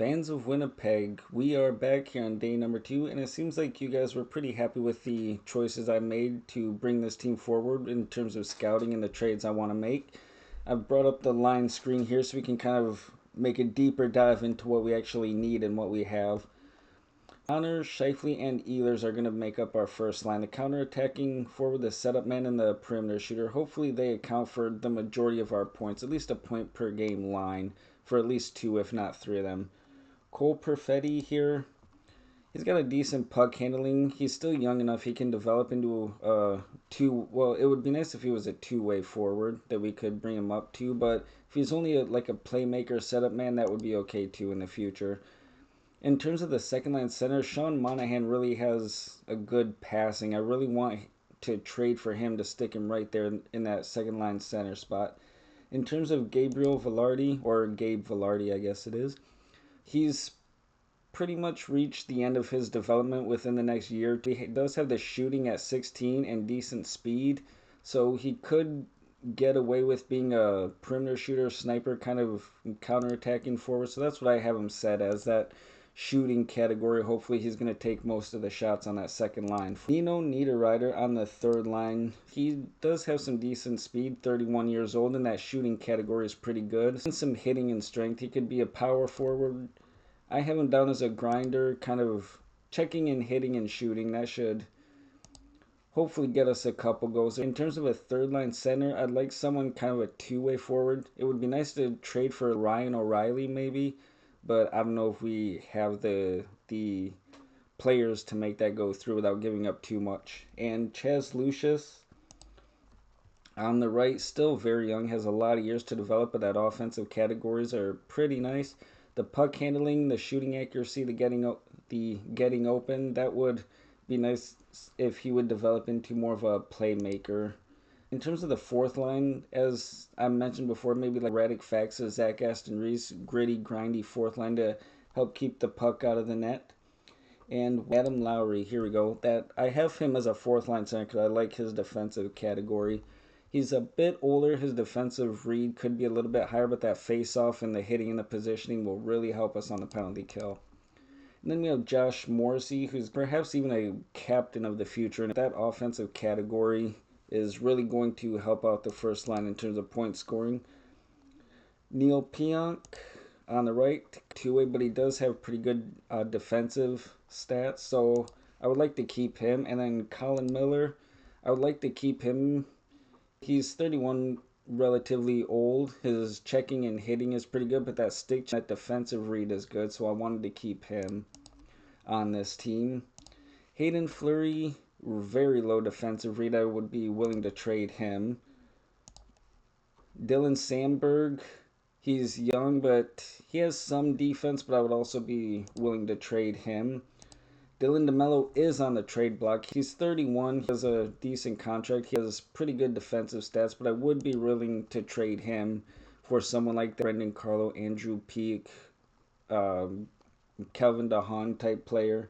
Fans of Winnipeg, we are back here on day number 2, and it seems like you guys were pretty happy with the choices I made to bring this team forward in terms of scouting and the trades I want to make. I've brought up the line screen here so we can kind of make a deeper dive into what we actually need and what we have. Connor, Shifley, and Ehlers are going to make up our first line. The counter-attacking forward, the setup man, and the perimeter shooter. Hopefully they account for the majority of our points, at least a point per game line for at least 2, if not 3 of them. Cole Perfetti here, he's got a decent puck handling. He's still young enough he can develop into a well, it would be nice if he was a two-way forward that we could bring him up to, but if he's only like a playmaker setup man, that would be okay too in the future. In terms of the second line center, Sean Monahan really has a good passing. I really want to trade for him to stick him right there in that second line center spot. In terms of Gabriel Velarde, or Gabe Velarde I guess it is, he's pretty much reached the end of his development within the next year. He does have the shooting at 16 and decent speed, so he could get away with being a perimeter shooter, sniper, kind of counterattacking forward. So that's what I have him set as, that shooting category. Hopefully he's going to take most of the shots on that second line. Nino Niederreiter on the third line. He does have some decent speed, 31 years old, and that shooting category is pretty good. And some hitting and strength. He could be a power forward. I have him down as a grinder, kind of checking and hitting and shooting. That should hopefully get us a couple goals. In terms of a third line center, I'd like someone kind of a two-way forward. It would be nice to trade for Ryan O'Reilly maybe, but I don't know if we have the players to make that go through without giving up too much. And Chaz Lucius on the right, still very young, has a lot of years to develop, but that offensive categories are pretty nice. The puck handling, the shooting accuracy, the getting open, that would be nice if he would develop into more of a playmaker. In terms of the fourth line, as I mentioned before, maybe like Radek Faxa, Zach Aston Reese, gritty, grindy fourth line to help keep the puck out of the net. And Adam Lowry, here we go. That I have him as a fourth line center because I like his defensive category. He's a bit older. His defensive read could be a little bit higher, but that face-off and the hitting and the positioning will really help us on the penalty kill. And then we have Josh Morrissey, who's perhaps even a captain of the future. And that offensive category is really going to help out the first line in terms of point scoring. Neil Pionk on the right, two-way, but he does have pretty good defensive stats. So I would like to keep him. And then Colin Miller, I would like to keep him. He's 31, relatively old. His checking and hitting is pretty good, but that that defensive read is good, so I wanted to keep him on this team. Hayden Fleury, very low defensive read. I would be willing to trade him. Dylan Sandberg, he's young, but he has some defense, but I would also be willing to trade him. Dylan DeMello is on the trade block. He's 31. He has a decent contract. He has pretty good defensive stats, but I would be willing to trade him for someone like Brendan Carlo, Andrew Peak, Kelvin DeHaan type player.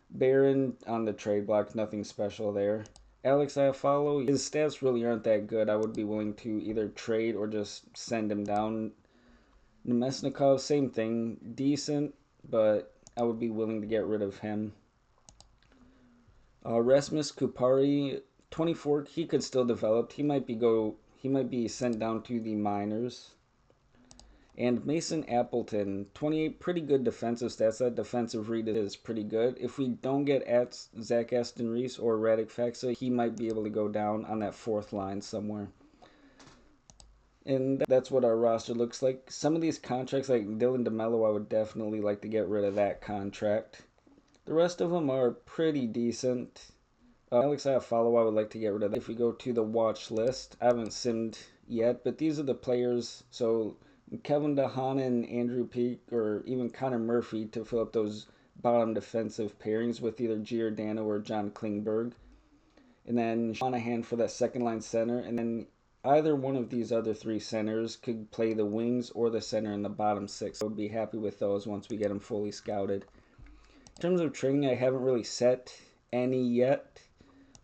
Barron on the trade block, nothing special there. Alex Iafallo, his stats really aren't that good. I would be willing to either trade or just send him down. Nemesnikov, same thing. Decent, but I would be willing to get rid of him. Rasmus Kupari, 24, he could still develop. He might be sent down to the minors. And Mason Appleton, 28, pretty good defensive stats. That defensive read is pretty good. If we don't get at Zach Aston Reese or Radek Faxa, he might be able to go down on that fourth line somewhere. And that's what our roster looks like. Some of these contracts, like Dylan DeMello, I would definitely like to get rid of that contract. The rest of them are pretty decent. Alex Iafallo, I would like to get rid of that. If we go to the watch list, I haven't simmed yet, but these are the players. So Kevin DeHaan and Andrew Peak, or even Connor Murphy to fill up those bottom defensive pairings with either Giordano or John Klingberg. And then Monahan for that second line center, and then either one of these other 3 centers could play the wings or the center in the bottom 6. I would be happy with those once we get them fully scouted. In terms of training, I haven't really set any yet,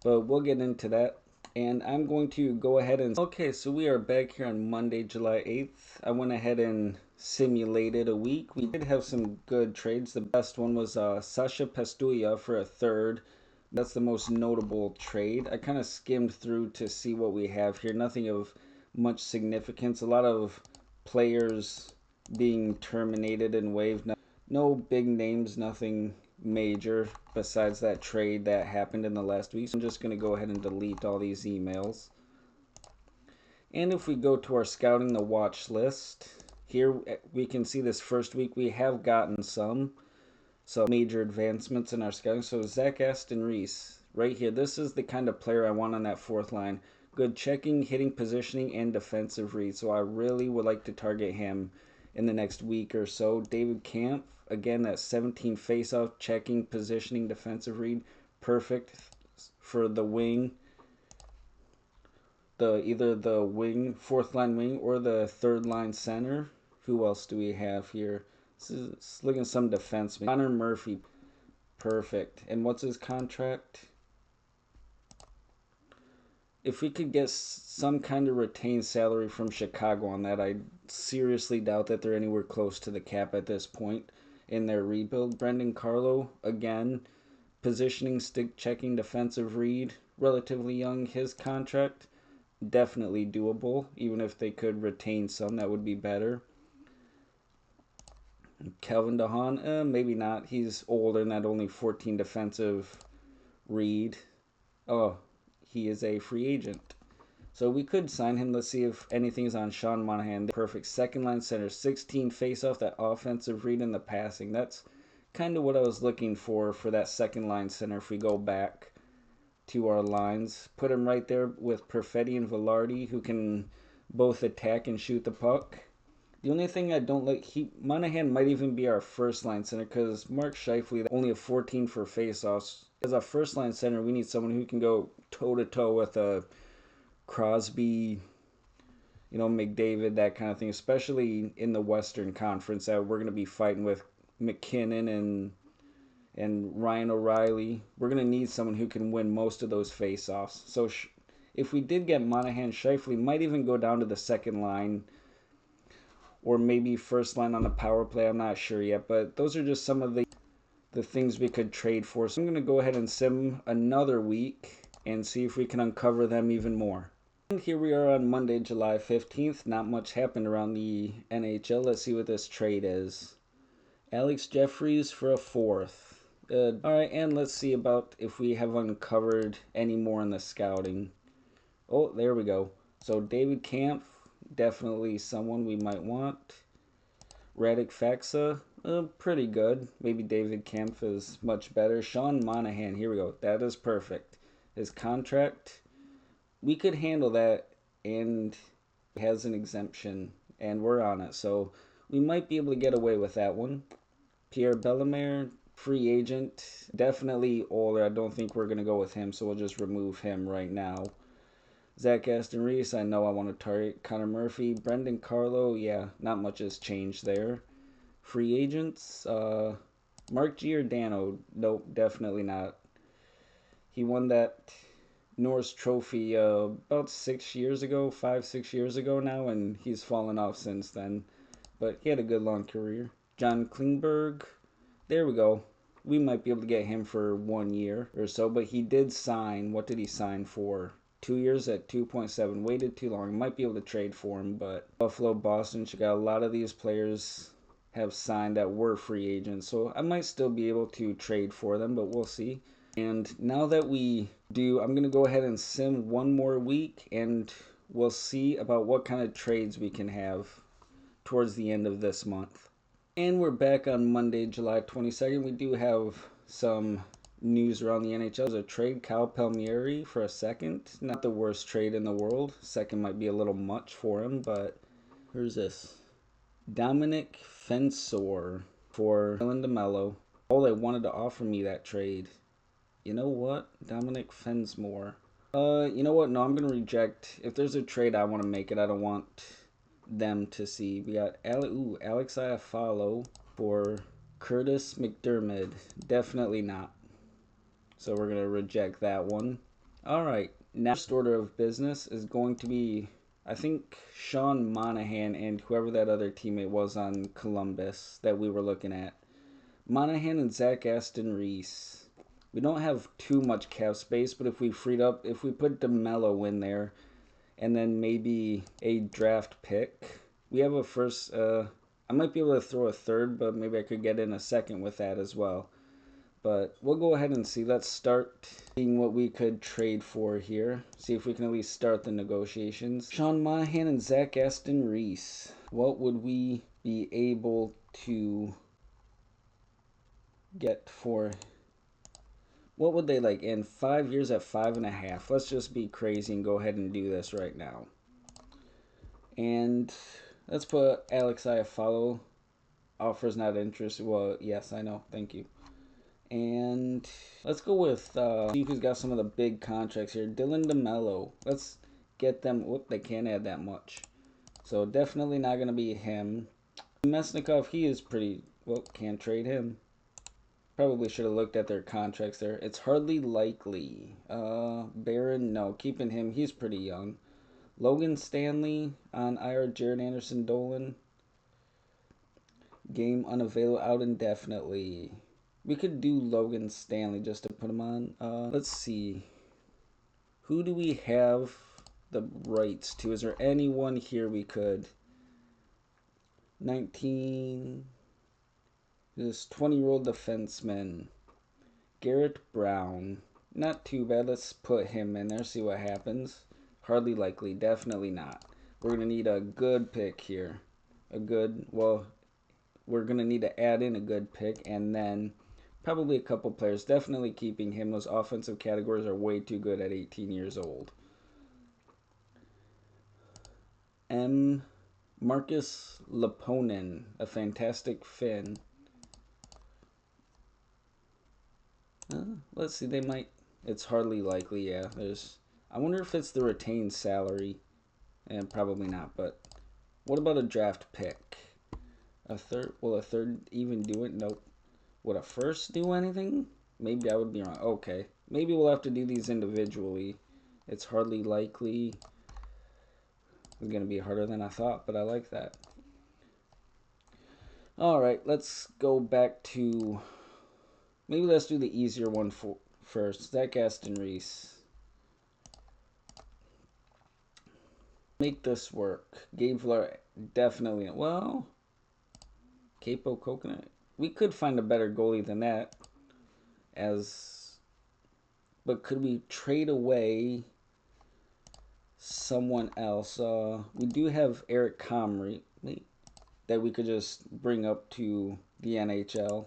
but we'll get into that. And I'm going to go ahead and... Okay, so we are back here on Monday, July 8th. I went ahead and simulated a week. We did have some good trades. The best one was Sasha Pastuya for a third. That's the most notable trade. I kind of skimmed through to see what we have here. Nothing of much significance. A lot of players being terminated and waived. No big names, nothing major besides that trade that happened in the last week. So I'm just going to go ahead and delete all these emails. And if we go to our scouting the watch list, here we can see this first week we have gotten some major advancements in our scouting. So Zach Aston Reese, right here, this is the kind of player I want on that fourth line. Good checking, hitting, positioning, and defensive read. So I really would like to target him in the next week or so. David Camp, again, that 17 face-off, checking, positioning, defensive read. Perfect for the wing. Either the wing, fourth line wing, or the third line center. Who else do we have here? Look at some defensemen. Connor Murphy, perfect. And what's his contract? If we could get some kind of retained salary from Chicago on that, I seriously doubt that they're anywhere close to the cap at this point in their rebuild. Brendan Carlo, again, positioning, stick checking, defensive read, relatively young. His contract, definitely doable. Even if they could retain some, that would be better. Kelvin DeHaan, maybe not. He's older than that, only 14 defensive read. Oh, he is a free agent. So we could sign him. Let's see if anything's on Sean Monahan. Perfect second line center, 16 face-off, that offensive read and the passing. That's kind of what I was looking for that second line center. If we go back to our lines, put him right there with Perfetti and Velarde, who can both attack and shoot the puck. The only thing I don't like, Monahan might even be our first line center because Mark Scheifele only a 14 for faceoffs. As a first line center, we need someone who can go toe to toe with a Crosby, McDavid, that kind of thing. Especially in the Western Conference, that we're going to be fighting with McKinnon and Ryan O'Reilly. We're going to need someone who can win most of those faceoffs. So if we did get Monahan, Scheifele might even go down to the second line. Or maybe first line on the power play, I'm not sure yet. But those are just some of the things we could trade for. So I'm going to go ahead and sim another week and see if we can uncover them even more. And here we are on Monday, July 15th. Not much happened around the NHL. Let's see what this trade is. Alex Jeffries for a fourth. Good. Alright, and let's see about if we have uncovered any more in the scouting. Oh, there we go. So David Camp, definitely someone we might want. Radek Faksa, pretty good. Maybe David Kempf is much better. Sean Monahan, here we go. That is perfect. His contract, we could handle that, and he has an exemption, and we're on it. So we might be able to get away with that one. Pierre Bellemare, free agent, definitely older. I don't think we're going to go with him, so we'll just remove him right now. Zach Aston Reese, I know I want to target. Connor Murphy, Brendan Carlo, yeah, not much has changed there. Free agents, Mark Giordano, nope, definitely not. He won that Norris Trophy about 6 years ago, 5-6 years ago now, and he's fallen off since then. But he had a good long career. John Klingberg, there we go. We might be able to get him for 1 year or so, but he did sign, what did he sign for? 2 years at 2.7, waited too long. Might be able to trade for him, but Buffalo, Boston, Chicago, a lot of these players have signed that were free agents, so I might still be able to trade for them, but we'll see. And now that we do, I'm going to go ahead and sim one more week, and we'll see about what kind of trades we can have towards the end of this month. And we're back on Monday, July 22nd. We do have some news around the NHL. There's a trade, Kyle Palmieri for a second. Not the worst trade in the world. Second might be a little much for him, but who's this? Dominic Fensor for Dylan DeMello. Oh, they wanted to offer me that trade. You know what? Dominic Fensmore. You know what? No, I'm going to reject. If there's a trade, I want to make it. I don't want them to see. We got Alex Iafallo for Curtis McDermott. Definitely not. So we're going to reject that one. All right. Now, first order of business is going to be, I think, Sean Monahan and whoever that other teammate was on Columbus that we were looking at. Monahan and Zach Aston Reese. We don't have too much cap space, but if we freed up, if we put DeMello in there, and then maybe a draft pick, we have a first. I might be able to throw a third, but maybe I could get in a second with that as well. But we'll go ahead and see. Let's start seeing what we could trade for here. See if we can at least start the negotiations. Sean Monahan and Zach Aston Reese. What would we be able to get for? What would they like in 5 years at 5.5? Let's just be crazy and go ahead and do this right now. And let's put Alex Iafallo. Offers not interested. Well, yes, I know. Thank you. And let's go with, see who's got some of the big contracts here. Dylan DeMello. Let's get them. Whoop, they can't add that much. So definitely not going to be him. Mesnikov, he is pretty, well, can't trade him. Probably should have looked at their contracts there. It's hardly likely. Barron, no, keeping him. He's pretty young. Logan Stanley on IR. Jared Anderson Dolan. Game unavailable, out indefinitely. We could do Logan Stanley just to put him on. Let's see. Who do we have the rights to? Is there anyone here we could? 19. This 20-year-old defenseman. Garrett Brown. Not too bad. Let's put him in there, see what happens. Hardly likely. Definitely not. We're going to need a good pick here. A good, well, we're going to need to add in a good pick and then probably a couple players. Definitely keeping him. Those offensive categories are way too good at 18 years old. Marcus Leponen, a fantastic Finn. Let's see, they might. It's hardly likely, yeah. I wonder if it's the retained salary. And probably not, but what about a draft pick? A third? Will a third even do it? Nope. Would a first do anything? Maybe I would be wrong. Okay. Maybe we'll have to do these individually. It's hardly likely. It's going to be harder than I thought, but I like that. Alright, let's go back to... Maybe let's do the easier one first. Zach Aston Reese. Make this work. Gabe Vlar, definitely. Well, Capo Coconut. We could find a better goalie than that. But could we trade away someone else? We do have Eric Comrie that we could just bring up to the NHL.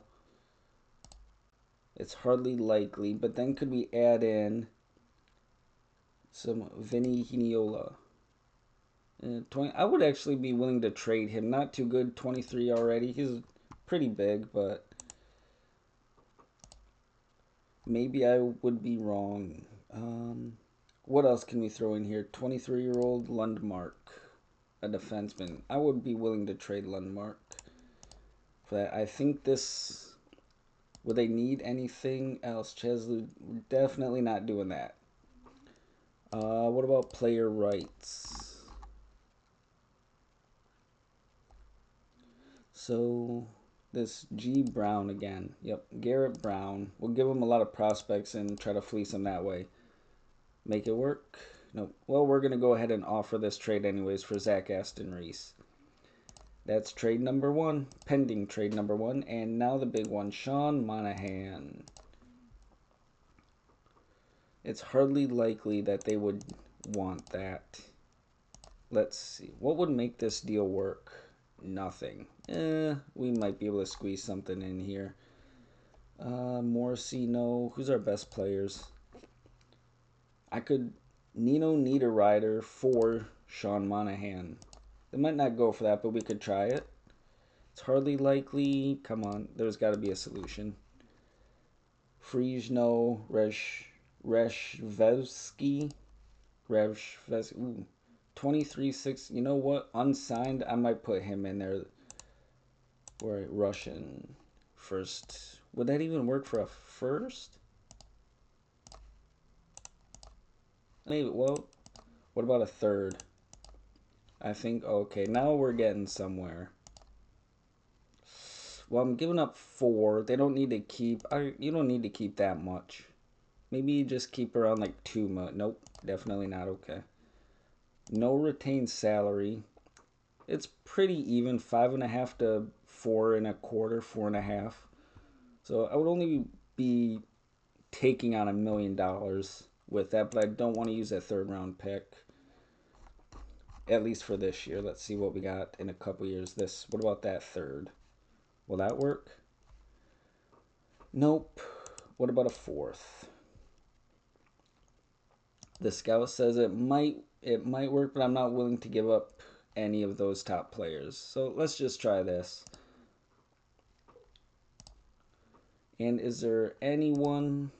It's hardly likely, but then could we add in some Vinny Hiniola? 20. I would actually be willing to trade him. Not too good, 23 already. He's pretty big, but maybe I would be wrong. What else can we throw in here? 23-year-old Lundmark, a defenseman. I would be willing to trade Lundmark for that. I think this... Would they need anything else? Chesley, definitely not doing that. What about player rights? So, this G. Brown again. Yep, Garrett Brown. We'll give him a lot of prospects and try to fleece him that way. Make it work? Nope. Well, we're going to go ahead and offer this trade anyways for Zach Aston Reese. That's trade number 1. Pending trade number 1. And now the big one, Sean Monahan. It's hardly likely that they would want that. Let's see. What would make this deal work? Nothing. We might be able to squeeze something in here. Morrissey, no. Who's our best players? I could Nino Niederreiter for Sean Monahan. They might not go for that, but we could try it. It's hardly likely. Come on, there's got to be a solution. Friese, no. Reshvevsky. Ooh. 23-6. You know what? Unsigned. I might put him in there. Or Russian first. Would that even work for a first? Well, what about a third? I think, okay, now we're getting somewhere. Well, I'm giving up 4. They don't need to keep, you don't need to keep that much. Maybe just keep around like 2 months. Nope, definitely not okay. No retained salary. It's pretty even, 5.5 to 4.25, 4.5. So I would only be taking on $1 million with that, but I don't want to use that third round pick. At least for this year. Let's see what we got in a couple years. What about that third? Will that work? Nope. What about a fourth? The scout says it might work, but I'm not willing to give up any of those top players. So let's just try this. And is there anyone?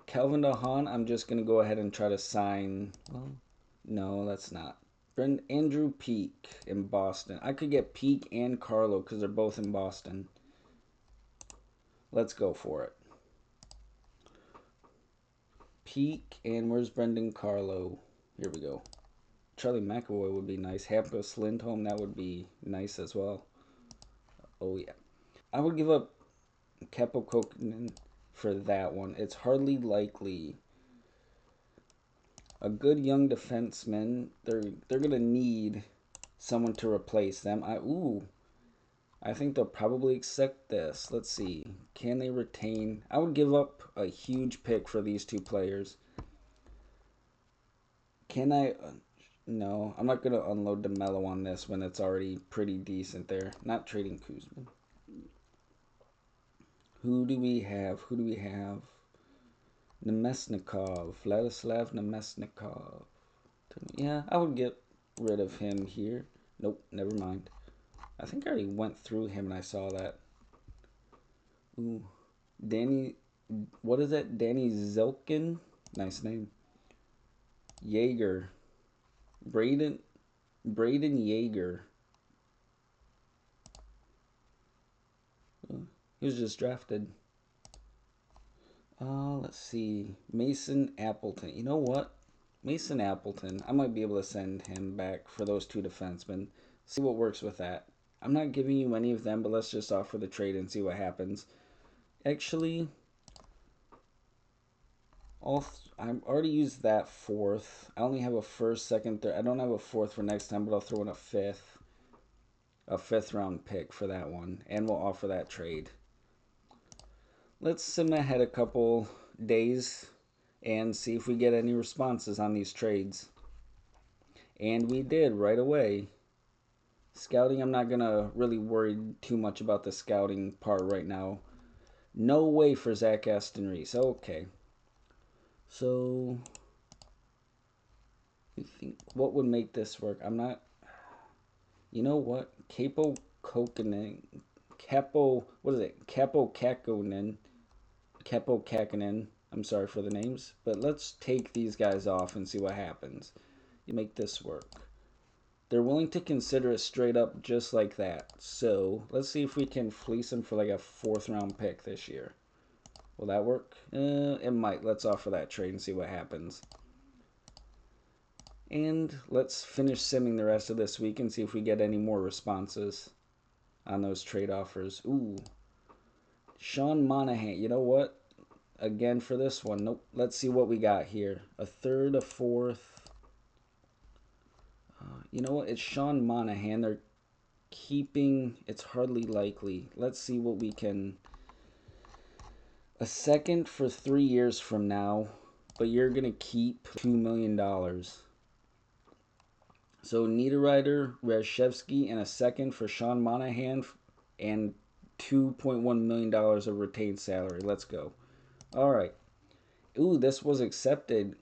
Calvin DeHaan, I'm just going to go ahead and try to sign. Well, no, that's not. Andrew Peak in Boston. I could get Peak and Carlo because they're both in Boston. Let's go for it. Peak, and where's Brendan Carlo? Here we go. Charlie McAvoy would be nice. Hampus Lindholm, that would be nice as well. Oh, yeah. I would give up Keppo Kokinen for that one. It's hardly likely. A good young defenseman, they're going to need someone to replace them. I think they'll probably accept this. Let's see. Can they retain? I would give up a huge pick for these two players. Can I? No, I'm not going to unload DeMello on this when it's already pretty decent there. Not trading Kuzman. Who do we have? Nemesnikov. Vladislav Nemesnikov. Yeah, I would get rid of him here. Nope, never mind. I think I already went through him and I saw that. Ooh. Danny, what is that? Danny Zelkin? Nice name. Jaeger. Braden Jaeger. He was just drafted. Let's see. Mason Appleton. You know what? Mason Appleton. I might be able to send him back for those two defensemen. See what works with that. I'm not giving you any of them, but let's just offer the trade and see what happens. Actually, I've already used that fourth. I only have a first, second, third. I don't have a fourth for next time, but I'll throw in a fifth round pick for that one, and we'll offer that trade. Let's sim ahead a couple days and see if we get any responses on these trades. And we did right away. Scouting, I'm not going to really worry too much about the scouting part right now. No way for Zach Aston Reese. Okay. So, you think what would make this work? I'm not. You know what? Capo Kokinen. Capo. What is it? Capo Kakkonen. Capo Kakkonen. I'm sorry for the names. But let's take these guys off and see what happens. You make this work. They're willing to consider it straight up just like that. So, let's see if we can fleece them for like a 4th round pick this year. Will that work? It might. Let's offer that trade and see what happens. And let's finish simming the rest of this week and see if we get any more responses on those trade offers. Ooh. Sean Monahan. You know what? Again for this one. Nope. Let's see what we got here. A third, a fourth. You know what? It's Sean Monahan. They're keeping. It's hardly likely. Let's see what we can. A second for 3 years from now, but you're going to keep $2 million. So Niederreiter, Reshevsky, and a second for Sean Monahan, and $2.1 million of retained salary. Let's go. All right. Ooh, this was accepted.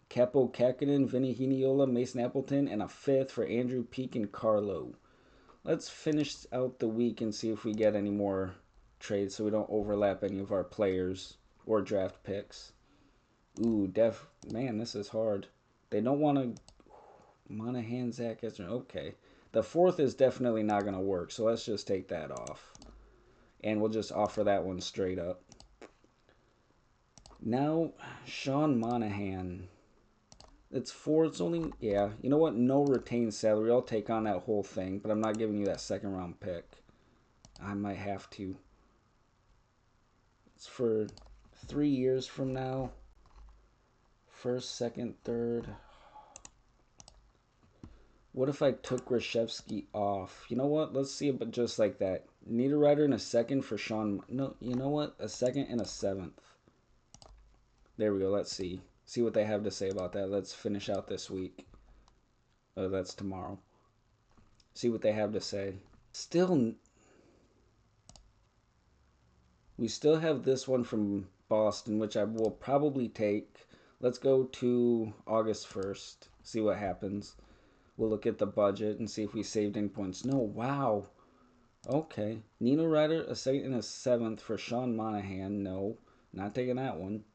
Capo Kakkonen, Vinny Hiniola, Mason Appleton, and a 5th for Andrew Peak and Carlo. Let's finish out the week and see if we get any more trades so we don't overlap any of our players or draft picks. Ooh, man, this is hard. They don't want to. Monahan, Zach Esner. Okay. The 4th is definitely not going to work, so let's just take that off. And we'll just offer that one straight up. Now, Sean Monahan. It's 4. It's only, yeah. You know what? No retained salary. I'll take on that whole thing, but I'm not giving you that second round pick. I might have to. It's for 3 years from now. First, second, third. What if I took Reshevsky off? You know what? Let's see it, but just like that. Need a rider in a second for Sean. No, you know what? A second and a seventh. There we go. Let's see. See what they have to say about that. Let's finish out this week. Oh, that's tomorrow. See what they have to say. Still, we still have this one from Boston, which I will probably take. Let's go to August 1st. See what happens. We'll look at the budget and see if we saved any points. No, wow. Okay. Nino Ryder, a second and a seventh for Sean Monahan. No, not taking that one.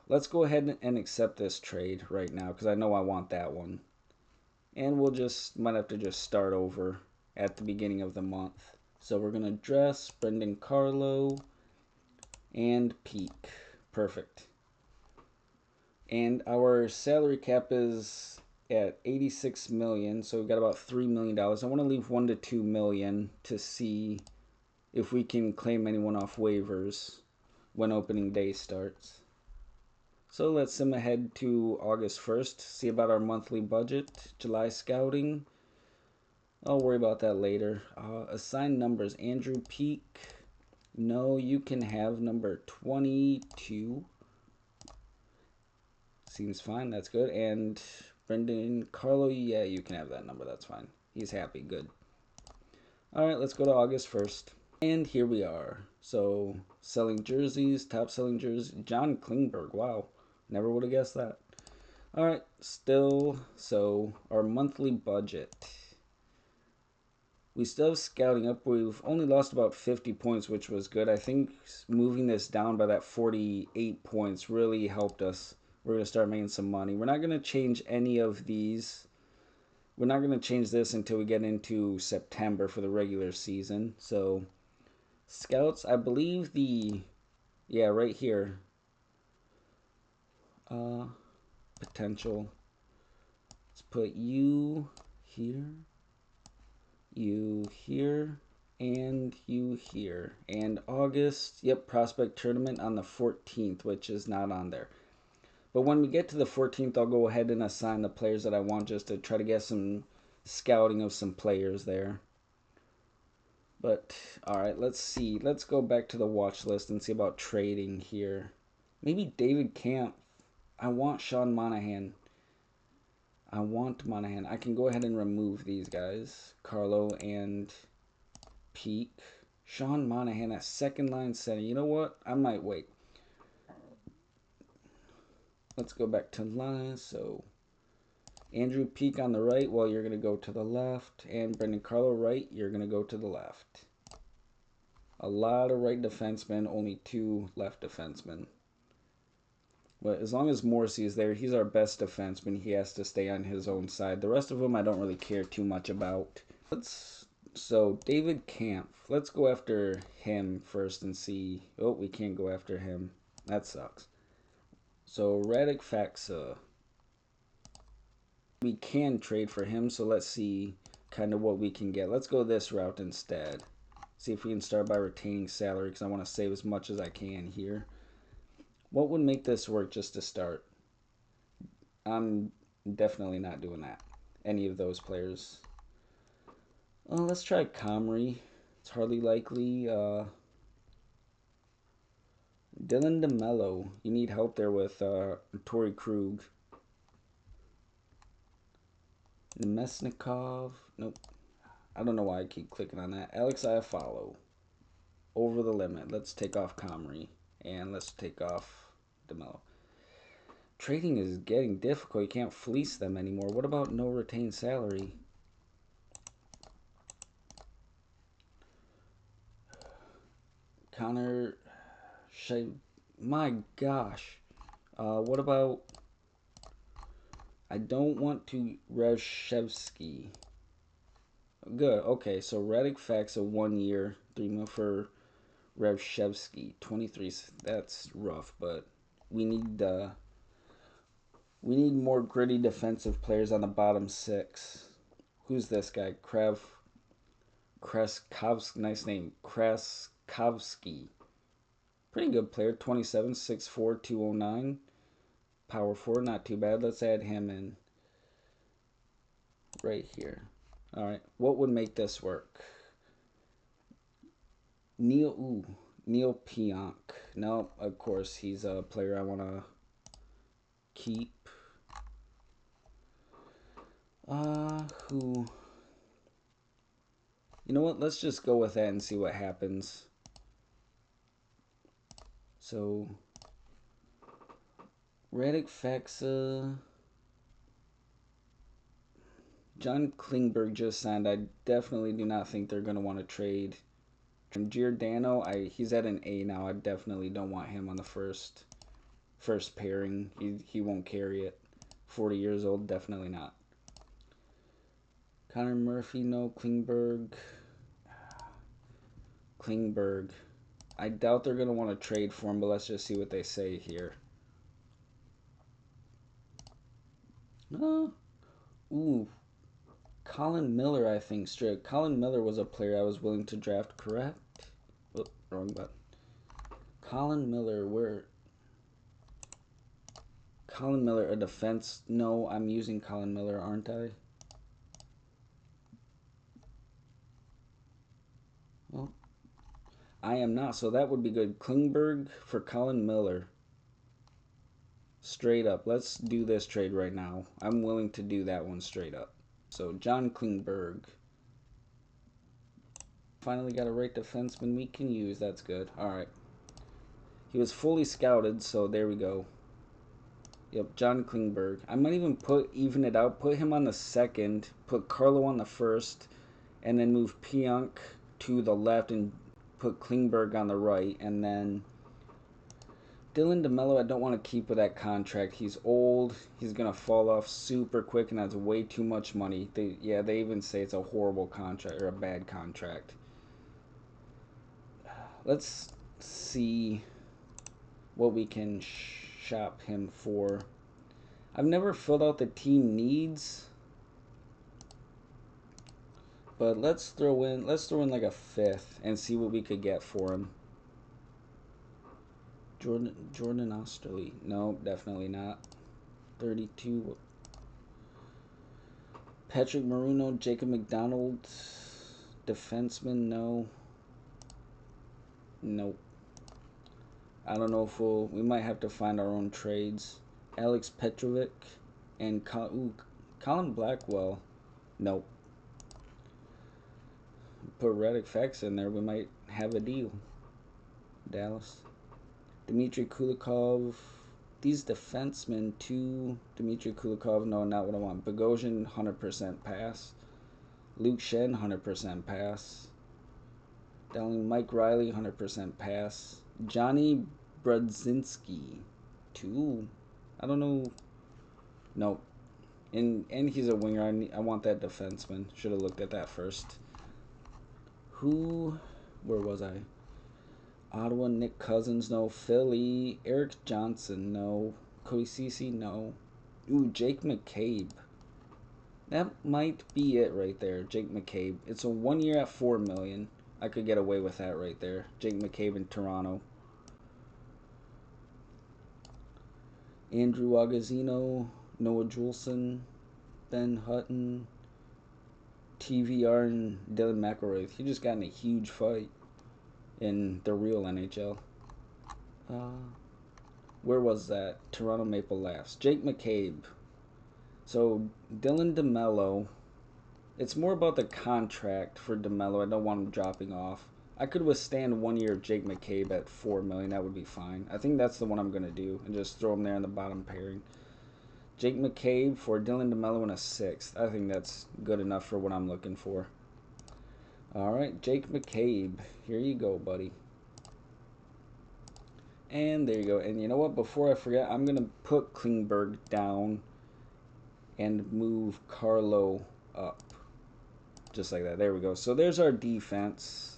Let's go ahead and accept this trade right now because I know I want that one. And we'll just, might have to just start over at the beginning of the month. So we're going to dress Brendan Carlo and Peak. Perfect. And our salary cap is at 86 million, so we've got about $3 million. I want to leave 1 to 2 million to see if we can claim anyone off waivers when opening day starts. So let's sim ahead to August 1st, see about our monthly budget, July scouting. I'll worry about that later. Assign numbers, Andrew Peak. No, you can have number 22. Seems fine, that's good. And Brendan Carlo, yeah, you can have that number, that's fine. He's happy, good. All right, let's go to August 1st. And here we are. So, selling jerseys, top selling jersey, John Klingberg, wow. Never would have guessed that. All right, still, so our monthly budget. We still have scouting up. We've only lost about 50 points, which was good. I think moving this down by that 48 points really helped us. We're going to start making some money. We're not going to change any of these. We're not going to change this until we get into September for the regular season. So, scouts, I believe yeah, right here. Potential. Let's put you here, you here, and you here. And August, yep, prospect tournament on the 14th, which is not on there. But when we get to the 14th, I'll go ahead and assign the players that I want just to try to get some scouting of some players there. But, alright, let's see. Let's go back to the watch list and see about trading here. Maybe David Camp. I want Sean Monahan. I want Monahan. I can go ahead and remove these guys. Carlo and Peak. Sean Monahan at second line center. You know what? I might wait. Let's go back to line. So, Andrew Peak on the right. Well, you're going to go to the left. And Brendan Carlo right. You're going to go to the left. A lot of right defensemen. Only 2 left defensemen. But as long as Morrissey is there, he's our best defenseman. He has to stay on his own side. The rest of them I don't really care too much about. So David Camp. Let's go after him first and see. Oh, we can't go after him. That sucks. So Radek Faxa. We can trade for him, so let's see kind of what we can get. Let's go this route instead. See if we can start by retaining salary because I want to save as much as I can here. What would make this work just to start? I'm definitely not doing that. Any of those players. Let's try Comrie. It's hardly likely. Dylan DeMello. You need help there with Torrey Krug. Nemesnikov. Nope. I don't know why I keep clicking on that. Alex Iafallo. Over the limit. Let's take off Comrie. And let's take off DeMello. Trading is getting difficult. You can't fleece them anymore. What about no retained salary? Connor... My gosh. What about... I don't want to Reshevsky. Good. Okay, so Radek Fax a 1 year, 3 month for Reshevsky. 23. That's rough, but we need We need more gritty defensive players on the bottom 6. Who's this guy? Kraskovsky. Nice name. Kraskovsky. Pretty good player. 27, 6'4", 209. Power 4, not too bad. Let's add him in right here. All right. What would make this work? Neil Pionk. No, of course, he's a player I want to keep. Who? You know what? Let's just go with that and see what happens. So, Radek Faxa. John Klingberg just signed. I definitely do not think they're going to want to trade. Giordano, he's at an A now. I definitely don't want him on the first pairing. He won't carry it. 40 years old, definitely not. Connor Murphy, no. Klingberg. I doubt they're going to want to trade for him, but let's just see what they say here. Ooh. Colin Miller, I think, straight. Colin Miller was a player I was willing to draft, correct? Oh, wrong button. Colin Miller, where? Colin Miller, a defense? No, I'm using Colin Miller, aren't I? Well, I am not, so that would be good. Klingberg for Colin Miller. Straight up. Let's do this trade right now. I'm willing to do that one straight up. So, John Klingberg. Finally got a right defenseman we can use. That's good. All right. He was fully scouted, so there we go. Yep, John Klingberg. I might even even it out, put him on the second, put Carlo on the first, and then move Pionk to the left and put Klingberg on the right. And then Dylan DeMello, I don't want to keep with that contract. He's old. He's going to fall off super quick, and that's way too much money. They even say it's a horrible contract or a bad contract. Let's see what we can shop him for. I've never filled out the team needs, but let's throw in like a 5th and see what we could get for him. Jordan Osterley. No, definitely not. 32. Patrick Maruno, Jacob McDonald, defenseman. No. Nope. I don't know if we might have to find our own trades. Alex Petrovic and Colin Blackwell. Nope. Put Radek Faxa in there, we might have a deal. Dallas. Dmitry Kulikov. These defensemen too. Dmitry Kulikov, no, not what I want. Bogosian, 100% pass. Luke Shen, 100% pass. Mike Riley, 100% pass. Johnny Brodzinski, 2. I don't know. Nope. And he's a winger. I want that defenseman. Should have looked at that first. Where was I? Ottawa, Nick Cousins, no. Philly, Eric Johnson, no. Cody Ceci, no. Ooh, Jake McCabe. That might be it right there, Jake McCabe. It's a 1 year at $4 million. I could get away with that right there. Jake McCabe in Toronto. Andrew Agozzino, Noah Juleson, Ben Hutton, TVR, and Dylan McElroy. He just got in a huge fight in the real NHL. Where was that? Toronto Maple Leafs. Jake McCabe. So, Dylan DeMello. It's more about the contract for DeMello. I don't want him dropping off. I could withstand 1 year of Jake McCabe at $4 million. That would be fine. I think that's the one I'm going to do. And just throw him there in the bottom pairing. Jake McCabe for Dylan DeMello in a 6th. I think that's good enough for what I'm looking for. All right, Jake McCabe. Here you go, buddy. And there you go. And you know what? Before I forget, I'm going to put Klingberg down and move Carlo up. Just like that. There we go. So there's our defense.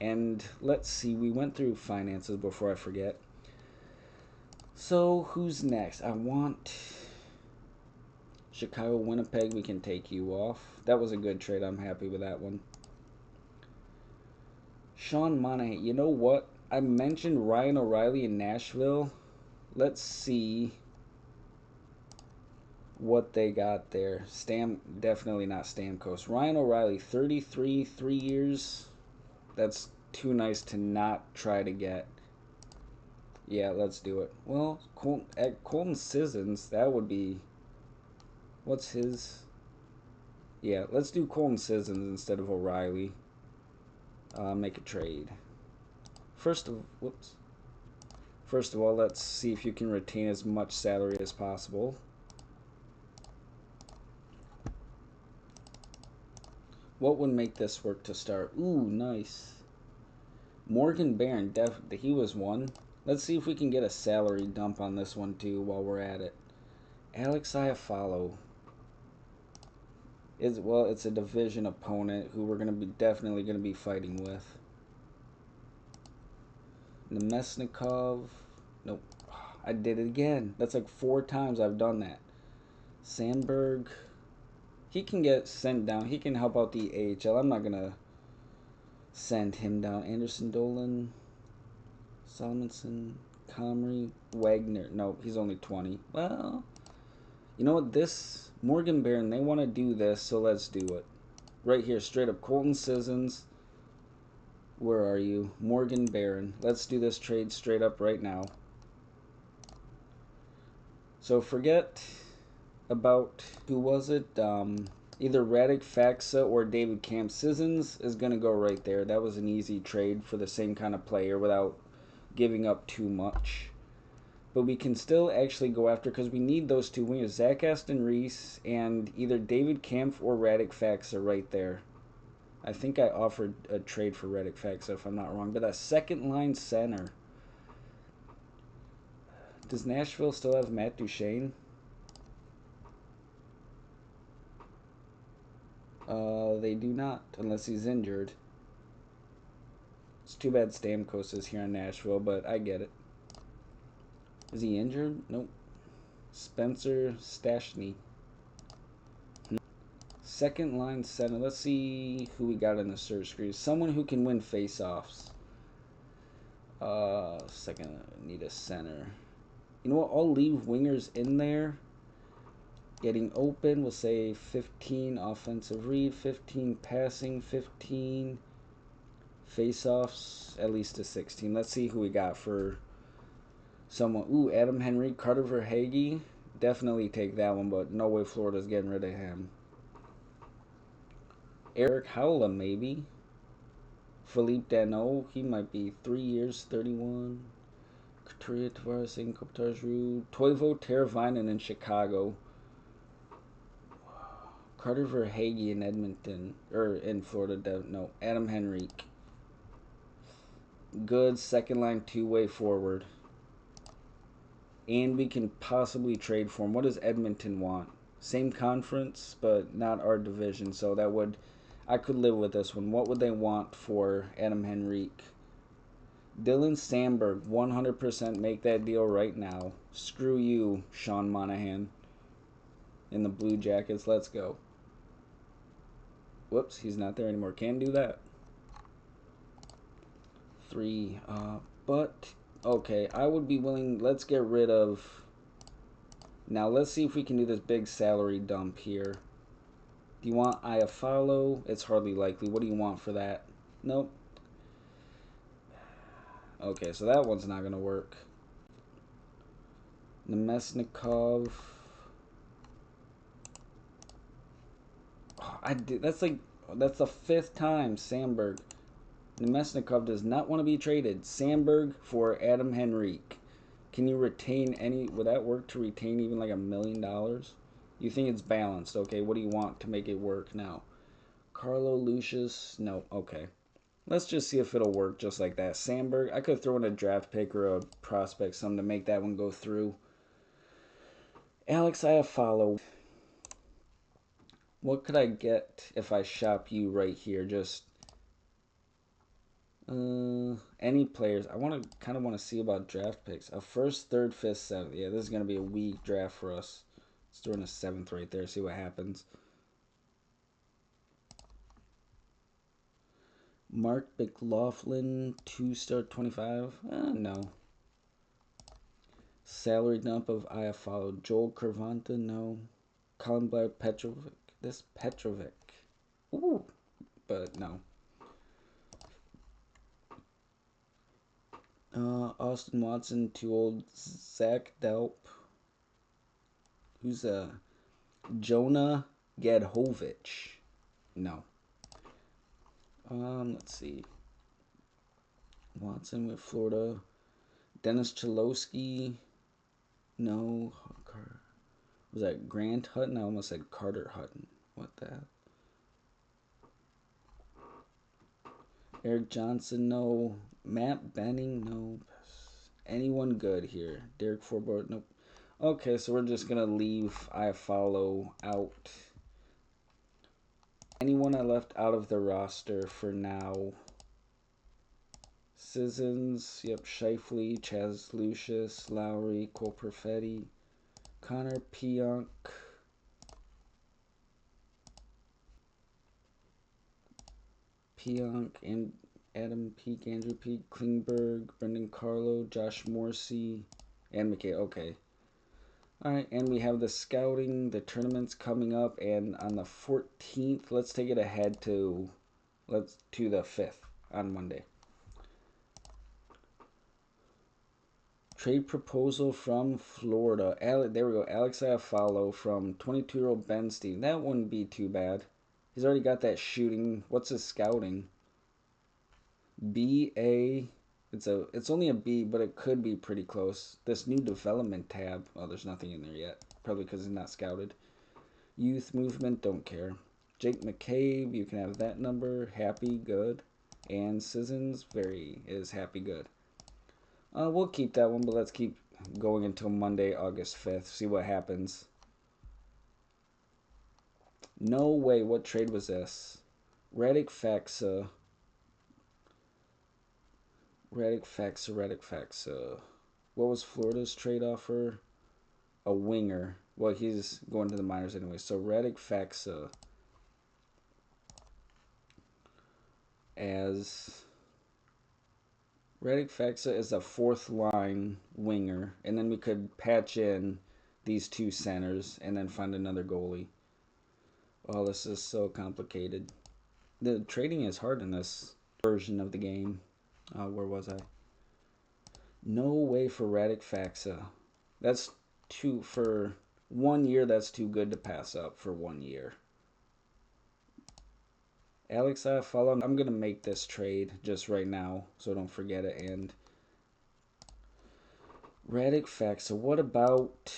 And let's see. We went through finances before I forget. So who's next? I want Chicago, Winnipeg, we can take you off. That was a good trade. I'm happy with that one. Sean Monahan. You know what? I mentioned Ryan O'Reilly in Nashville. Let's see what they got there. Definitely not Stamkos. Ryan O'Reilly, 33, 3 years. That's too nice to not try to get. Yeah, let's do it. Well, Colton Sissons, that would be... What's his... Yeah, let's do Colton Sissons instead of O'Reilly. Make a trade. First of all, let's see if you can retain as much salary as possible. What would make this work to start? Ooh, nice. Morgan Barron, he was one. Let's see if we can get a salary dump on this one too while we're at it. Alex Iafallo. Well, it's a division opponent who we're definitely gonna be fighting with. Nemesnikov. Nope. I did it again. That's like 4 times I've done that. Sandberg. He can get sent down. He can help out the AHL. I'm not gonna send him down. Anderson Dolan. Solomonson. Comrie. Wagner. No, he's only 20. Well, you know what? This Morgan Barron, they want to do this, so let's do it. Right here, straight up. Colton Sissons. Where are you? Morgan Barron. Let's do this trade straight up right now. So forget about, who was it? Either Radek Faksa or David Camp. Sissons is going to go right there. That was an easy trade for the same kind of player without giving up too much. But we can still actually go after, because we need those 2 wingers. Zach Aston Reese and either David Kampf or Radek Faksa right there. I think I offered a trade for Radek Faksa if I'm not wrong. But that second line center. Does Nashville still have Matt Duchene? They do not, unless he's injured. It's too bad Stamkos is here in Nashville, but I get it. Is he injured? Nope. Spencer Stastny. Second line center. Let's see who we got in the search screen. Someone who can win face-offs. Second, need a center. You know what? I'll leave wingers in there. Getting open, we'll say 15 offensive read, 15 passing, 15 face-offs, at least a 16. Let's see who we got for someone. Ooh, Adam Henry, Carter Verhaeghe. Definitely take that one, but no way Florida's getting rid of him. Eric Howla, maybe. Philippe Danault, he might be 3 years, 31. Couturier, Tavares, Kopitar, Toivo Teravainen in Chicago. Carter Verhaeghe in Edmonton, or in Florida. No, Adam Henrique. Good second line 2-way forward. And we can possibly trade for him. What does Edmonton want? Same conference, but not our division. So that would, I could live with this one. What would they want for Adam Henrique? Dylan Sandberg, 100% make that deal right now. Screw you, Sean Monahan. In the Blue Jackets, let's go. Whoops, he's not there anymore. Can't do that. 3, but okay, I would be willing. Let's get rid of. Now let's see if we can do this big salary dump here. Do you want Iafallo? It's hardly likely. What do you want for that? Nope. Okay, so that one's not gonna work. Nemesnikov. Oh, that's the 5th time. Sandberg. Nemesnikov does not want to be traded. Sandberg for Adam Henrique. Can you retain any? Would that work to retain even like $1 million? You think it's balanced? Okay, what do you want to make it work now? Carlo Lucius? No, okay. Let's just see if it'll work just like that. Sandberg, I could throw in a draft pick or a prospect, something to make that one go through. Alex Iafallo. What could I get if I shop you right here? Just any players. I kind of want to see about draft picks. A 1st, 3rd, 5th, 7th. Yeah, this is gonna be a weak draft for us. Let's throw in a 7th right there, see what happens. Mark McLaughlin, 2-star 25. No. Salary dump of Iafallo. Joel Curvanta, no. Colin Blair, Petrovic. This Petrovic. Ooh, but no. Austin Watson, too old. Zach Delp. Who's Jonah Gadhovich? No. Let's see. Watson with Florida. Dennis Cholowski. No. Was that Grant Hutton? I almost said Carter Hutton. What the hell? Eric Johnson, no. Matt Benning, no. Anyone good here? Derek Forbort, nope. Okay, so we're just going to leave Iafallo out. Anyone I left out of the roster for now? Sissons, yep, Shifley, Chaz Lucius, Lowry, Cole Perfetti, Connor Pionk, and Adam Peak, Andrew Peak, Klingberg, Brendan Carlo, Josh Morrissey, and McKay. Okay. Alright, and we have the scouting, the tournaments coming up, and on the 14th, let's take it ahead to the 5th on Monday. Trade proposal from Florida. There we go. Alex Iafallo from 22-year-old Ben Steven. That wouldn't be too bad. He's already got that shooting. What's his scouting? BA. It's only a B, but it could be pretty close. This new development tab. Oh, there's nothing in there yet. Probably because he's not scouted. Youth movement. Don't care. Jake McCabe. You can have that number. Happy. Good. And Sissons. Is happy. Good. We'll keep that one, but let's keep going until Monday, August 5th. See what happens. No way. What trade was this? Redick Faxa. What was Florida's trade offer? A winger. Well, he's going to the minors anyway. So Redick Faxa is a 4th line winger, and then we could patch in these 2 centers and then find another goalie. Oh, this is so complicated. The trading is hard in this version of the game. Where was I? No way for Redick Faxa. That's for 1 year. That's too good to pass up for 1 year. Alex Iafallo, I'm going to make this trade just right now, so don't forget it. And Redick Faxa, what about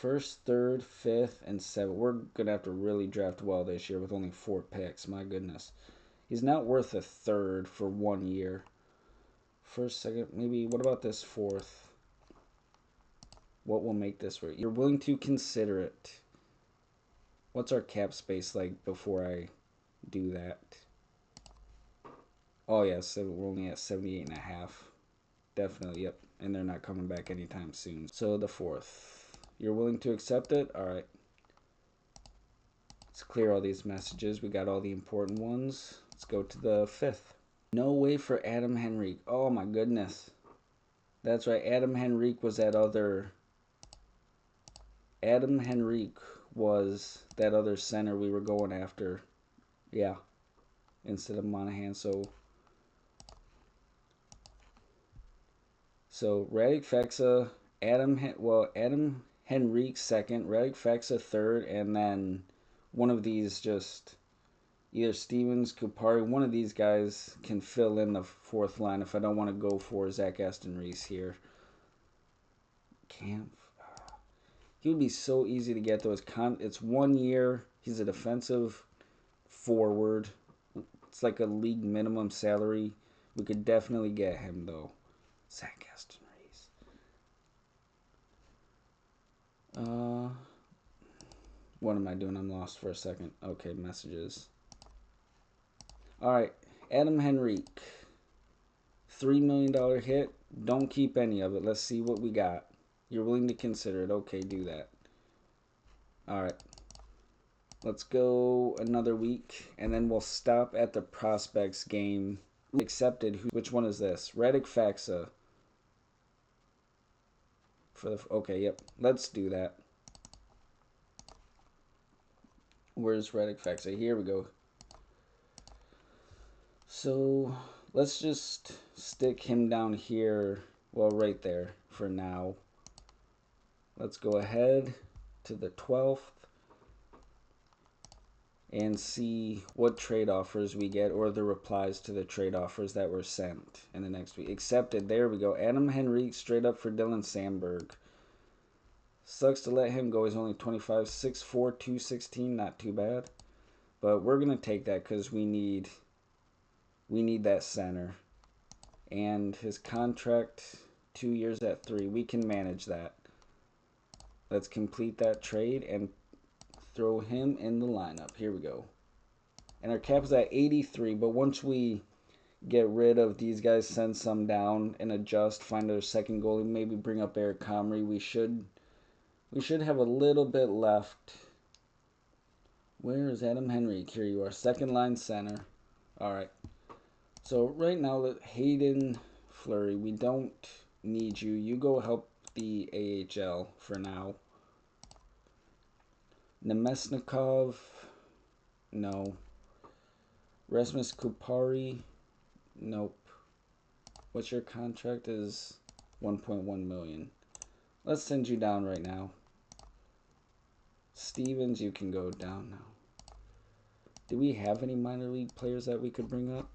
1st, 3rd, 5th, and 7th? We're going to have to really draft well this year with only 4 picks. My goodness. He's not worth a 3rd for 1 year. 1st, 2nd, maybe. What about this 4th? What will make this work? You're willing to consider it. What's our cap space like before I do that? Oh, yeah, so we're only at 78.5. Definitely, yep. And they're not coming back anytime soon. So the 4th. You're willing to accept it? All right. Let's clear all these messages. We got all the important ones. Let's go to the 5th. No way for Adam Henrique. Oh, my goodness. That's right. Adam Henrique was that other... Adam Henrique was that other center we were going after. Yeah. Instead of Monahan. So Redick Faxa, Adam Henrique 2nd, Redick Faxa 3rd, and then one of these just either Stevens, Kupari, one of these guys can fill in the 4th line if I don't want to go for Zach Aston Reese here. He would be so easy to get though. It's 1 year. He's a defensive forward. It's like a league minimum salary. We could definitely get him though. Zach Aston Reese. What am I doing? I'm lost for a second. Okay, messages. Alright, Adam Henrique. $3 million hit. Don't keep any of it. Let's see what we got. You're willing to consider it. Okay, do that. All right. Let's go another week, and then we'll stop at the prospects game. Accepted. Which one is this? Redick Faxa. Okay, yep. Let's do that. Where's Redick Faxa? Here we go. So let's just stick him down here. Well, right there for now. Let's go ahead to the 12th and see what trade offers we get, or the replies to the trade offers that were sent in the next week. Accepted. There we go. Adam Henrique straight up for Dylan Sandberg. Sucks to let him go. He's only 25, 6'4", 216. Not too bad. But we're going to take that because we need that center. And his contract, 2 years at 3. We can manage that. Let's complete that trade and throw him in the lineup. Here we go. And our cap is at 83, but once we get rid of these guys, send some down and adjust, find our second goalie, maybe bring up Eric Comrie, we should have a little bit left. Where is Adam Henrique? Here you are, second line center. All right. So right now, Hayden Fleury, we don't need you. You go help the AHL for now. Nemesnikov, no. Rasmus Kupari, nope. What's your contract? Is 1.1 million. Let's send you down right now. Stevens, you can go down now. Do we have any minor league players that we could bring up?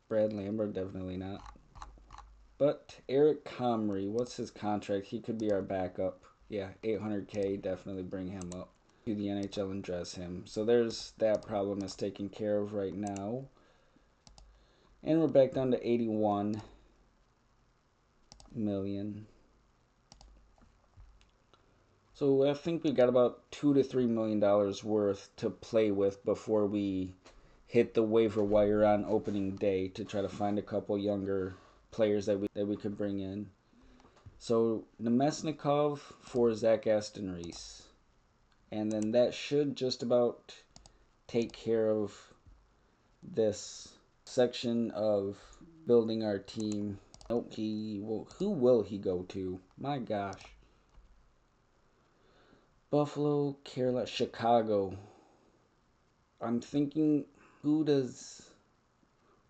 Brad Lambert, definitely not. But Eric Comrie, what's his contract? He could be our backup. Yeah, 800K, definitely bring him up to the NHL and dress him. So there's that problem is taken care of right now. And we're back down to 81 million. So I think we got about $2 to $3 million worth to play with before we hit the waiver wire on opening day to try to find a couple younger players that we could bring in. So Nemesnikov for Zach Aston Reese. And then that should just about take care of this section of building our team. Nope, who will he go to? My gosh. Buffalo, Carolina, Chicago. I'm thinking, who does...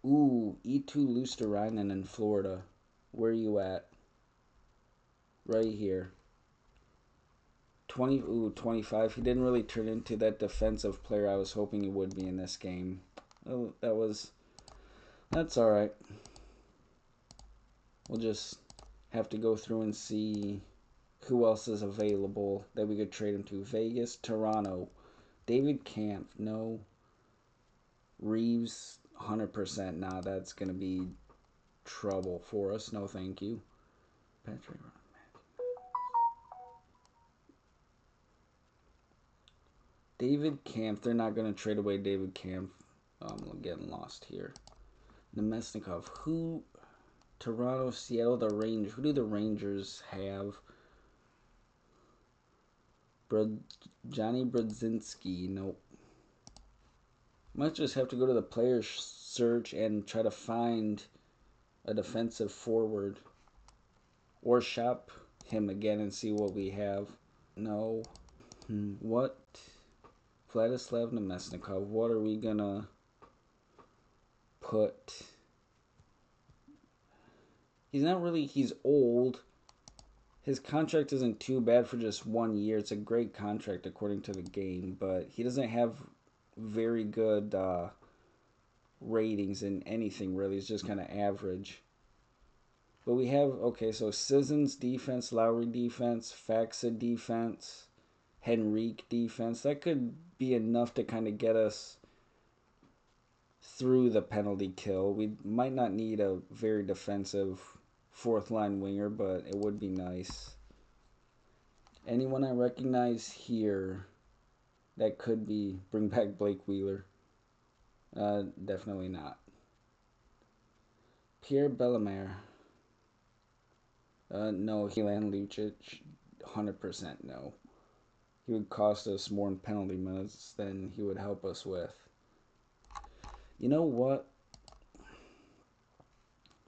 Ooh, E2 Luosterainen in Florida. Where are you at? Right here. 25. He didn't really turn into that defensive player I was hoping he would be in this game. Oh, that's all right. We'll just have to go through and see who else is available that we could trade him to. Vegas, Toronto, David Kampf, no. Reeves, 100%. Nah, that's going to be trouble for us. No, thank you. Patrick. David Kampf. They're not going to trade away David Kampf. I'm getting lost here. Nemesnikov. Who? Toronto, Seattle, the Rangers. Who do the Rangers have? Johnny Brodzinski. Nope. Might just have to go to the player search and try to find a defensive forward. Or shop him again and see what we have. No. What? Vladislav Nemesnikov. What are we gonna put? He's not really, he's old. His contract isn't too bad for just 1 year. It's a great contract according to the game, but he doesn't have very good ratings in anything really. He's just kind of average. But we have, okay, so Sissons defense, Lowry defense, Faxa defense, Henrique defense. That could be enough to kind of get us through the penalty kill. We might not need a very defensive fourth line winger, but it would be nice. Anyone I recognize here that could be bring back Blake Wheeler? Definitely not. Pierre Bellemare. No, Milan Lucic, 100% no. He would cost us more in penalty minutes than he would help us with. You know what?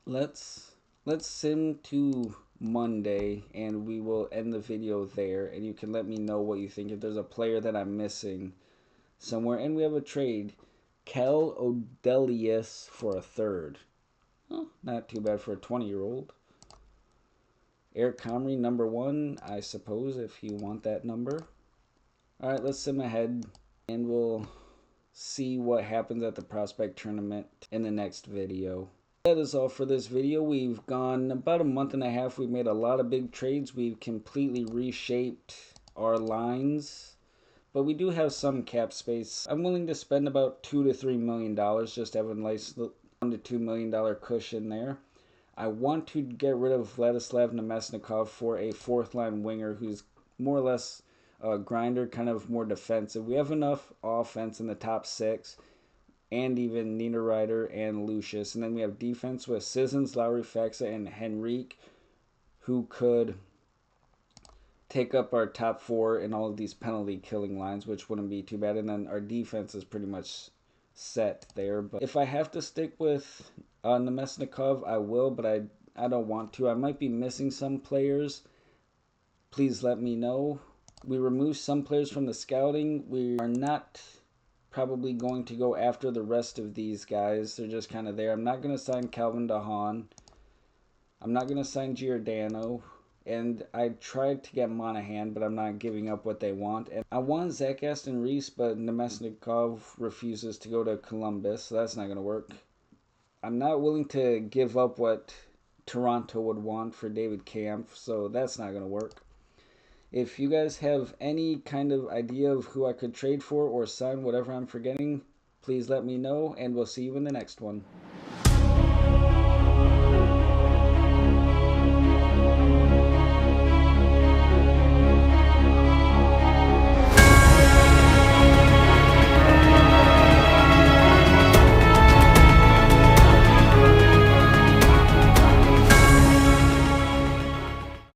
Let's sim to Monday and we will end the video there, and you can let me know what you think if there's a player that I'm missing somewhere. And we have a trade. Kel Odelius for a third. Oh, not too bad for a 20-year-old. Eric Comrie, number 1, I suppose, if you want that number. Alright, let's sim ahead and we'll see what happens at the prospect tournament in the next video. That is all for this video. We've gone about a month and a half. We've made a lot of big trades. We've completely reshaped our lines, but we do have some cap space. I'm willing to spend about $2 to $3 million just to have a nice $1 to $2 million cushion there. I want to get rid of Vladislav Nemesnikov for a fourth line winger who's more or less a grinder, kind of more defensive. We have enough offense in the top 6, and even Niederreiter and Lucius. And then we have defense with Sissons, Lowry, Faxa, and Henrique, who could take up our top 4 in all of these penalty killing lines, which wouldn't be too bad. And then our defense is pretty much set there. But if I have to stick with Nemesnikov, I will, but I don't want to. I might be missing some players. Please let me know. We removed some players from the scouting. We are not probably going to go after the rest of these guys. They're just kind of there. I'm not going to sign Calvin DeHaan. I'm not going to sign Giordano. And I tried to get Monahan, but I'm not giving up what they want. And I want Zach Aston Reese, but Nemesnikov refuses to go to Columbus, so that's not going to work. I'm not willing to give up what Toronto would want for David Kampf, so that's not going to work. If you guys have any kind of idea of who I could trade for or sign, whatever I'm forgetting, please let me know, and we'll see you in the next one.